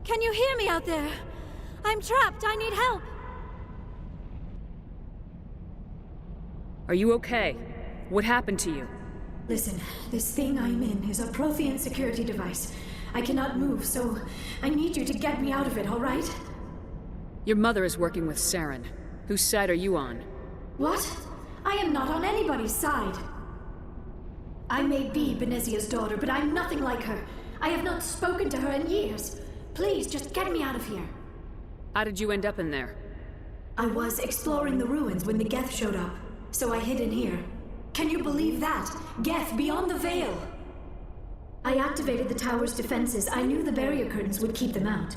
Can you hear me out there? I'm trapped. I need help. Are you okay? What happened to you? Listen, this thing I'm in is a Prothean security device. I cannot move, so I need you to get me out of it, all right? Your mother is working with Saren. Whose side are you on? What? I am not on anybody's side. I may be Benezia's daughter, but I'm nothing like her. I have not spoken to her in years. Please, just get me out of here. How did you end up in there? I was exploring the ruins when the Geth showed up, so I hid in here. Can you believe that? Geth beyond the veil! I activated the tower's defenses. I knew the barrier curtains would keep them out.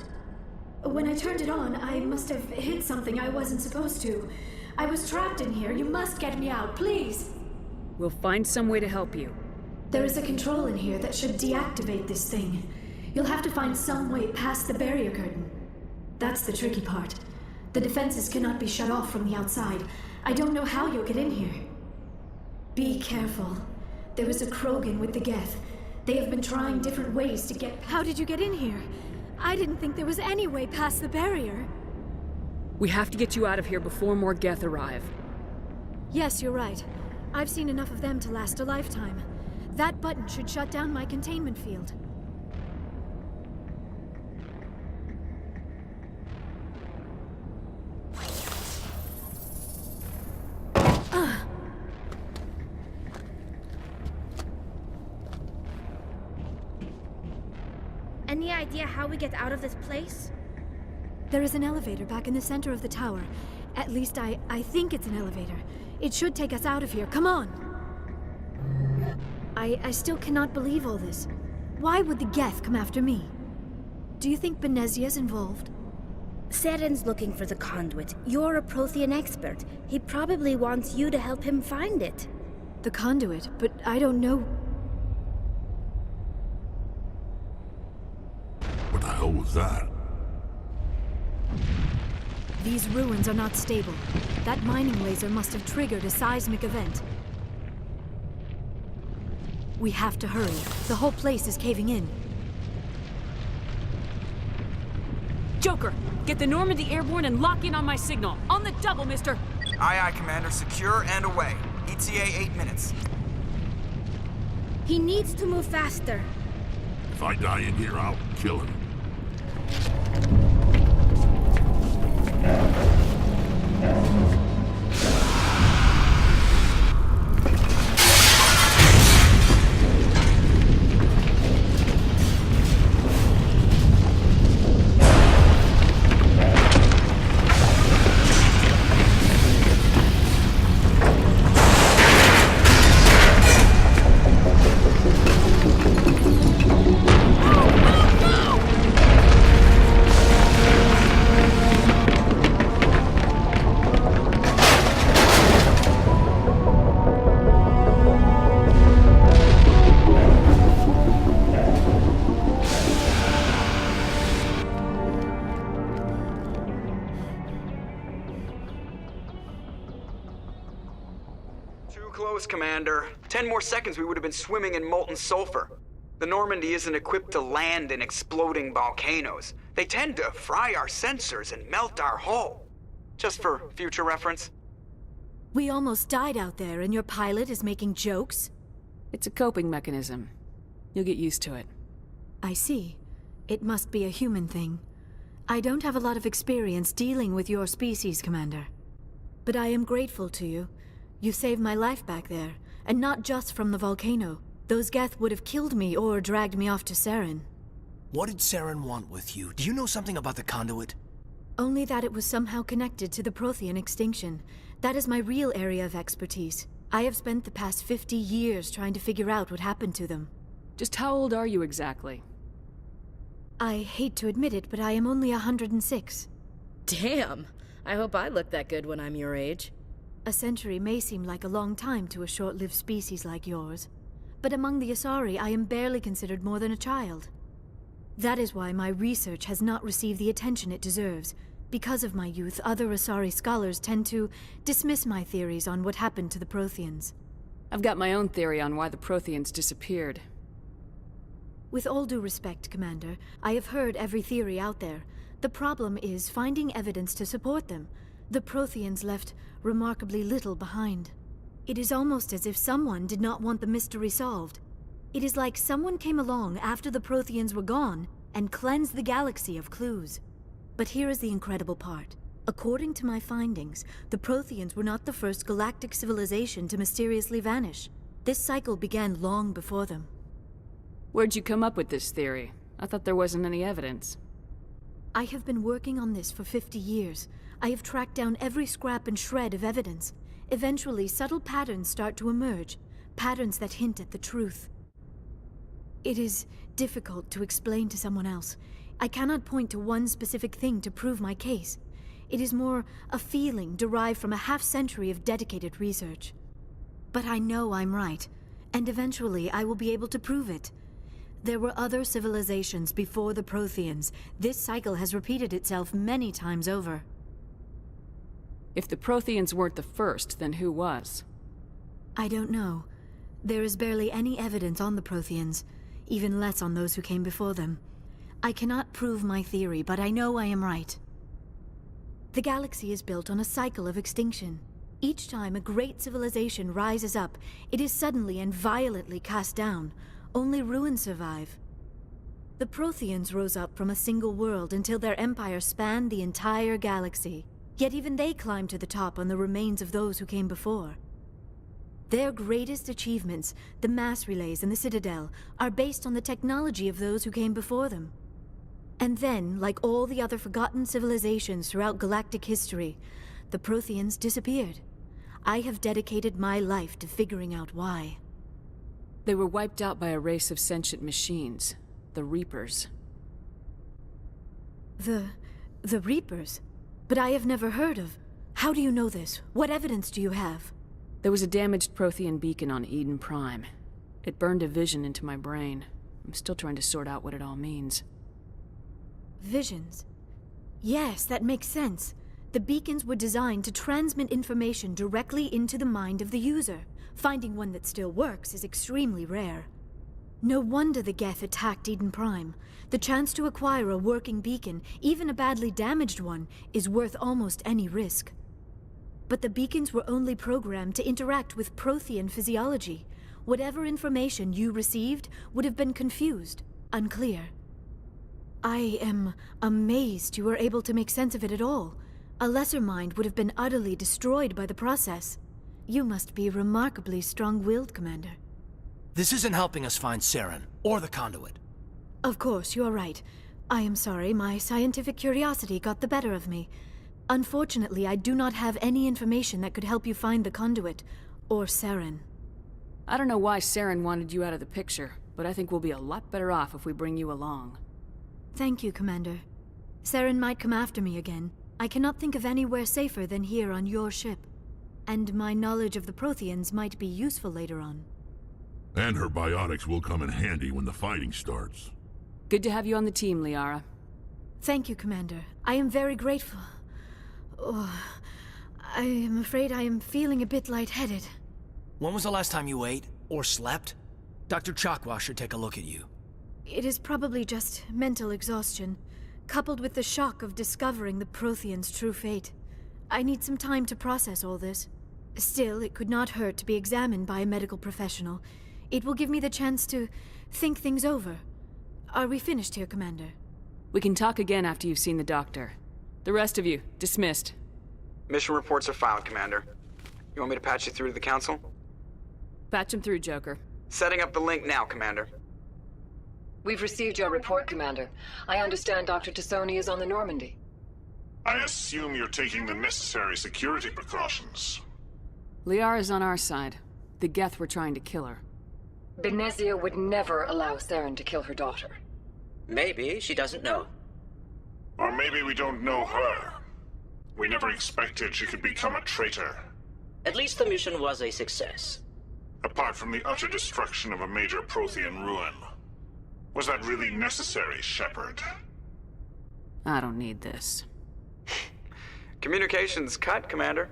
When I turned it on, I must have hit something I wasn't supposed to. I was trapped in here. You must get me out, please! We'll find some way to help you. There is a control in here that should deactivate this thing. You'll have to find some way past the barrier curtain. That's the tricky part. The defenses cannot be shut off from the outside. I don't know how you'll get in here. Be careful. There is a Krogan with the Geth. They have been trying different ways to get... How did you get in here? I didn't think there was any way past the barrier. We have to get you out of here before more Geth arrive. Yes, you're right. I've seen enough of them to last a lifetime. That button should shut down my containment field. Any idea how we get out of this place? There is an elevator back in the center of the tower. At least I think it's an elevator. It should take us out of here. Come on! I still cannot believe all this. Why would the Geth come after me? Do you think Benezia's involved? Saren's looking for the conduit. You're a Prothean expert. He probably wants you to help him find it. The conduit? But I don't know... What the hell was that? These ruins are not stable. That mining laser must have triggered a seismic event. We have to hurry. The whole place is caving in. Joker, get the Normandy airborne and lock in on my signal. On the double, mister! Aye, aye, Commander. Secure and away. ETA 8 minutes. He needs to move faster. If I die in here, I'll kill him. Commander. 10 more seconds we would have been swimming in molten sulfur. The Normandy isn't equipped to land in exploding volcanoes. They tend to fry our sensors and melt our hull. Just for future reference. We almost died out there and your pilot is making jokes? It's a coping mechanism. You'll get used to it. I see. It must be a human thing. I don't have a lot of experience dealing with your species, Commander. But I am grateful to you. You saved my life back there, and not just from the volcano. Those Geth would have killed me or dragged me off to Saren. What did Saren want with you? Do you know something about the conduit? Only that it was somehow connected to the Prothean extinction. That is my real area of expertise. I have spent the past 50 years trying to figure out what happened to them. Just how old are you exactly? I hate to admit it, but I am only 106. Damn! I hope I look that good when I'm your age. A century may seem like a long time to a short-lived species like yours, but among the Asari, I am barely considered more than a child. That is why my research has not received the attention it deserves. Because of my youth, other Asari scholars tend to dismiss my theories on what happened to the Protheans. I've got my own theory on why the Protheans disappeared. With all due respect, Commander, I have heard every theory out there. The problem is finding evidence to support them. The Protheans left remarkably little behind. It is almost as if someone did not want the mystery solved. It is like someone came along after the Protheans were gone and cleansed the galaxy of clues. But here is the incredible part. According to my findings, the Protheans were not the first galactic civilization to mysteriously vanish. This cycle began long before them. Where'd you come up with this theory? I thought there wasn't any evidence. I have been working on this for 50 years. I have tracked down every scrap and shred of evidence. Eventually, subtle patterns start to emerge, patterns that hint at the truth. It is difficult to explain to someone else. I cannot point to one specific thing to prove my case. It is more a feeling derived from a half-century of dedicated research. But I know I'm right, and eventually I will be able to prove it. There were other civilizations before the Protheans. This cycle has repeated itself many times over. If the Protheans weren't the first, then who was? I don't know. There is barely any evidence on the Protheans, even less on those who came before them. I cannot prove my theory, but I know I am right. The galaxy is built on a cycle of extinction. Each time a great civilization rises up, it is suddenly and violently cast down. Only ruins survive. The Protheans rose up from a single world until their empire spanned the entire galaxy. Yet even they climbed to the top on the remains of those who came before. Their greatest achievements, the mass relays and the Citadel, are based on the technology of those who came before them. And then, like all the other forgotten civilizations throughout galactic history, the Protheans disappeared. I have dedicated my life to figuring out why. They were wiped out by a race of sentient machines, the Reapers. The Reapers? But I have never heard of. How do you know this? What evidence do you have? There was a damaged Prothean beacon on Eden Prime. It burned a vision into my brain. I'm still trying to sort out what it all means. Visions? Yes, that makes sense. The beacons were designed to transmit information directly into the mind of the user. Finding one that still works is extremely rare. No wonder the Geth attacked Eden Prime. The chance to acquire a working beacon, even a badly damaged one, is worth almost any risk. But the beacons were only programmed to interact with Prothean physiology. Whatever information you received would have been confused, unclear. I am amazed you were able to make sense of it at all. A lesser mind would have been utterly destroyed by the process. You must be remarkably strong-willed, Commander. This isn't helping us find Saren, or the conduit. Of course, you are right. I am sorry, my scientific curiosity got the better of me. Unfortunately, I do not have any information that could help you find the conduit, or Saren. I don't know why Saren wanted you out of the picture, but I think we'll be a lot better off if we bring you along. Thank you, Commander. Saren might come after me again. I cannot think of anywhere safer than here on your ship. And my knowledge of the Protheans might be useful later on. And her biotics will come in handy when the fighting starts. Good to have you on the team, Liara. Thank you, Commander. I am very grateful. Oh, I am afraid I am feeling a bit lightheaded. When was the last time you ate, or slept? Dr. Chakwa should take a look at you. It is probably just mental exhaustion, coupled with the shock of discovering the Protheans' true fate. I need some time to process all this. Still, it could not hurt to be examined by a medical professional. It will give me the chance to think things over. Are we finished here, Commander? We can talk again after you've seen the doctor. The rest of you, dismissed. Mission reports are filed, Commander. You want me to patch you through to the Council? Patch him through, Joker. Setting up the link now, Commander. We've received your report, Commander. I understand Dr. Tassoni is on the Normandy. I assume you're taking the necessary security precautions. Liara's on our side. The Geth were trying to kill her. Benezia would never allow Saren to kill her daughter. Maybe she doesn't know. Or maybe we don't know her. We never expected she could become a traitor. At least the mission was a success. Apart from the utter destruction of a major Prothean ruin. Was that really necessary, Shepard? I don't need this. Communications cut, Commander.